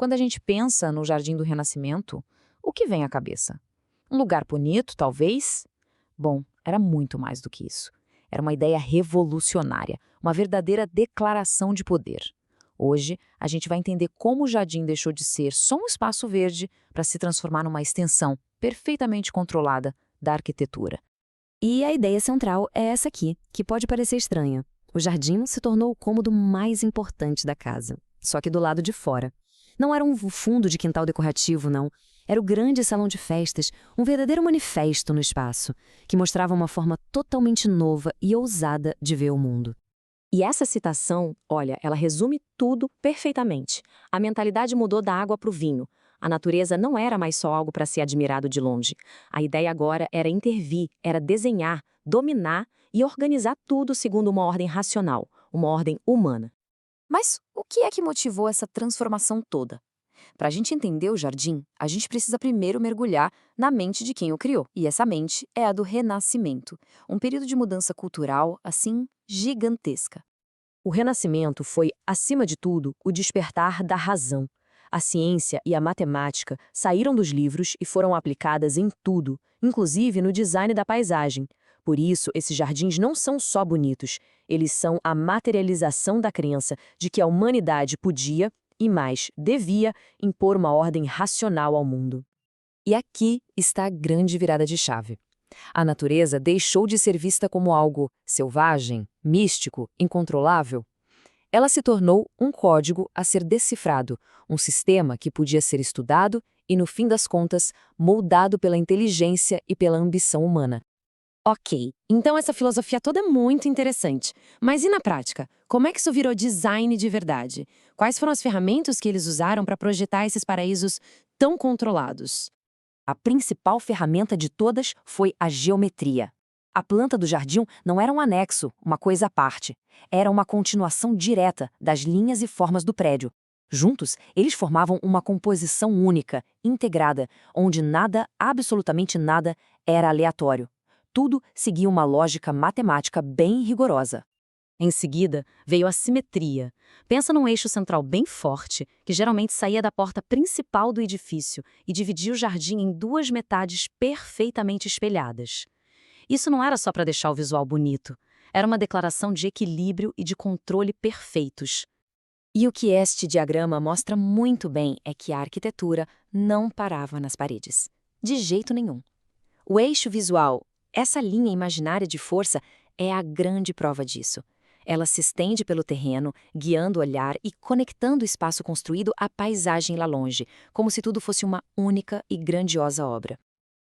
Quando a gente pensa no Jardim do Renascimento, o que vem à cabeça? Um lugar bonito, talvez? Bom, era muito mais do que isso. Era uma ideia revolucionária, uma verdadeira declaração de poder. Hoje, a gente vai entender como o jardim deixou de ser só um espaço verde para se transformar numa extensão perfeitamente controlada da arquitetura. E a ideia central é essa aqui, que pode parecer estranha. O jardim se tornou o cômodo mais importante da casa, só que do lado de fora. Não era um fundo de quintal decorativo, não. Era o grande salão de festas, um verdadeiro manifesto no espaço, que mostrava uma forma totalmente nova e ousada de ver o mundo. E essa citação, olha, ela resume tudo perfeitamente. A mentalidade mudou da água para o vinho. A natureza não era mais só algo para ser admirado de longe. A ideia agora era intervir, era desenhar, dominar e organizar tudo segundo uma ordem racional, uma ordem humana. Mas o que é que motivou essa transformação toda? Para a gente entender o jardim, a gente precisa primeiro mergulhar na mente de quem o criou. E essa mente é a do Renascimento, um período de mudança cultural, assim, gigantesca. O Renascimento foi, acima de tudo, o despertar da razão. A ciência e a matemática saíram dos livros e foram aplicadas em tudo, inclusive no design da paisagem. Por isso, esses jardins não são só bonitos, eles são a materialização da crença de que a humanidade podia, e mais, devia, impor uma ordem racional ao mundo. E aqui está a grande virada de chave. A natureza deixou de ser vista como algo selvagem, místico, incontrolável. Ela se tornou um código a ser decifrado, um sistema que podia ser estudado e, no fim das contas, moldado pela inteligência e pela ambição humana. Ok, então essa filosofia toda é muito interessante. Mas e na prática? Como é que isso virou design de verdade? Quais foram as ferramentas que eles usaram para projetar esses paraísos tão controlados? A principal ferramenta de todas foi a geometria. A planta do jardim não era um anexo, uma coisa à parte. Era uma continuação direta das linhas e formas do prédio. Juntos, eles formavam uma composição única, integrada, onde nada, absolutamente nada, era aleatório. Tudo seguia uma lógica matemática bem rigorosa. Em seguida, veio a simetria. Pensa num eixo central bem forte, que geralmente saía da porta principal do edifício e dividia o jardim em duas metades perfeitamente espelhadas. Isso não era só para deixar o visual bonito, era uma declaração de equilíbrio e de controle perfeitos. E o que este diagrama mostra muito bem é que a arquitetura não parava nas paredes. De jeito nenhum. O eixo visual, essa linha imaginária de força, é a grande prova disso. Ela se estende pelo terreno, guiando o olhar e conectando o espaço construído à paisagem lá longe, como se tudo fosse uma única e grandiosa obra.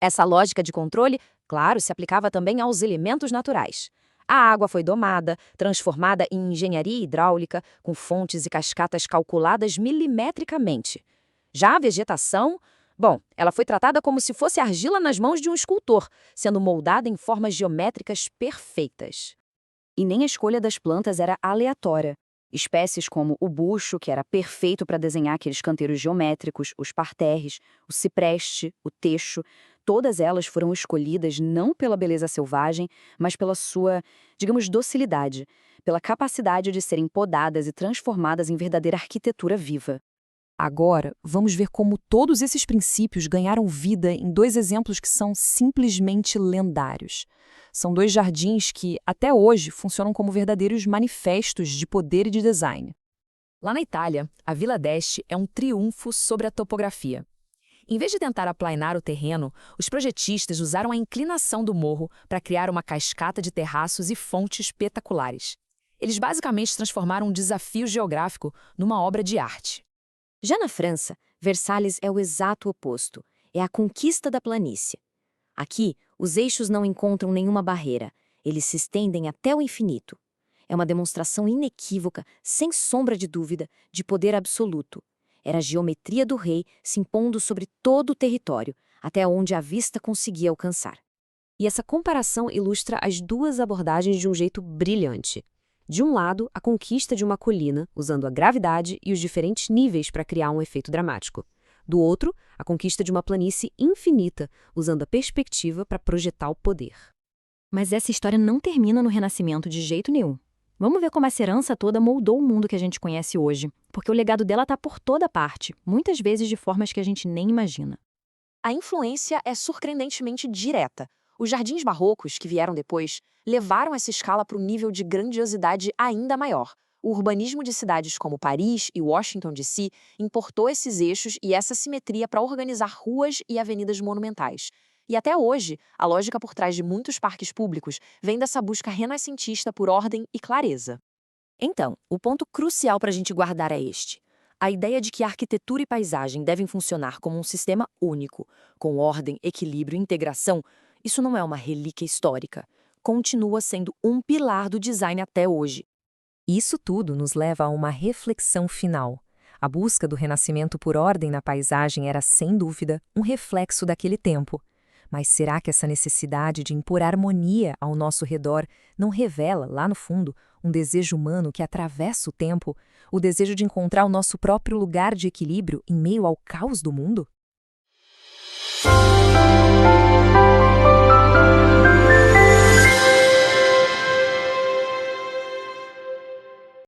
Essa lógica de controle, claro, se aplicava também aos elementos naturais. A água foi domada, transformada em engenharia hidráulica, com fontes e cascatas calculadas milimetricamente. Já a vegetação, bom, ela foi tratada como se fosse argila nas mãos de um escultor, sendo moldada em formas geométricas perfeitas. E nem a escolha das plantas era aleatória. Espécies como o bucho, que era perfeito para desenhar aqueles canteiros geométricos, os parterres, o cipreste, o teixo, todas elas foram escolhidas não pela beleza selvagem, mas pela sua, digamos, docilidade, pela capacidade de serem podadas e transformadas em verdadeira arquitetura viva. Agora, vamos ver como todos esses princípios ganharam vida em dois exemplos que são simplesmente lendários. São dois jardins que, até hoje, funcionam como verdadeiros manifestos de poder e de design. Lá na Itália, a Villa d'Este é um triunfo sobre a topografia. Em vez de tentar aplainar o terreno, os projetistas usaram a inclinação do morro para criar uma cascata de terraços e fontes espetaculares. Eles basicamente transformaram um desafio geográfico numa obra de arte. Já na França, Versalhes é o exato oposto. É a conquista da planície. Aqui, os eixos não encontram nenhuma barreira. Eles se estendem até o infinito. É uma demonstração inequívoca, sem sombra de dúvida, de poder absoluto. Era a geometria do rei se impondo sobre todo o território, até onde a vista conseguia alcançar. E essa comparação ilustra as duas abordagens de um jeito brilhante. De um lado, a conquista de uma colina, usando a gravidade e os diferentes níveis para criar um efeito dramático. Do outro, a conquista de uma planície infinita, usando a perspectiva para projetar o poder. Mas essa história não termina no Renascimento de jeito nenhum. Vamos ver como essa herança toda moldou o mundo que a gente conhece hoje, porque o legado dela está por toda parte, muitas vezes de formas que a gente nem imagina. A influência é surpreendentemente direta. Os jardins barrocos, que vieram depois, levaram essa escala para um nível de grandiosidade ainda maior. O urbanismo de cidades como Paris e Washington, D.C., importou esses eixos e essa simetria para organizar ruas e avenidas monumentais. E até hoje, a lógica por trás de muitos parques públicos vem dessa busca renascentista por ordem e clareza. Então, o ponto crucial para a gente guardar é este. A ideia de que arquitetura e paisagem devem funcionar como um sistema único, com ordem, equilíbrio e integração, isso não é uma relíquia histórica. Continua sendo um pilar do design até hoje. Isso tudo nos leva a uma reflexão final. A busca do renascimento por ordem na paisagem era, sem dúvida, um reflexo daquele tempo. Mas será que essa necessidade de impor harmonia ao nosso redor não revela, lá no fundo, um desejo humano que atravessa o tempo, o desejo de encontrar o nosso próprio lugar de equilíbrio em meio ao caos do mundo?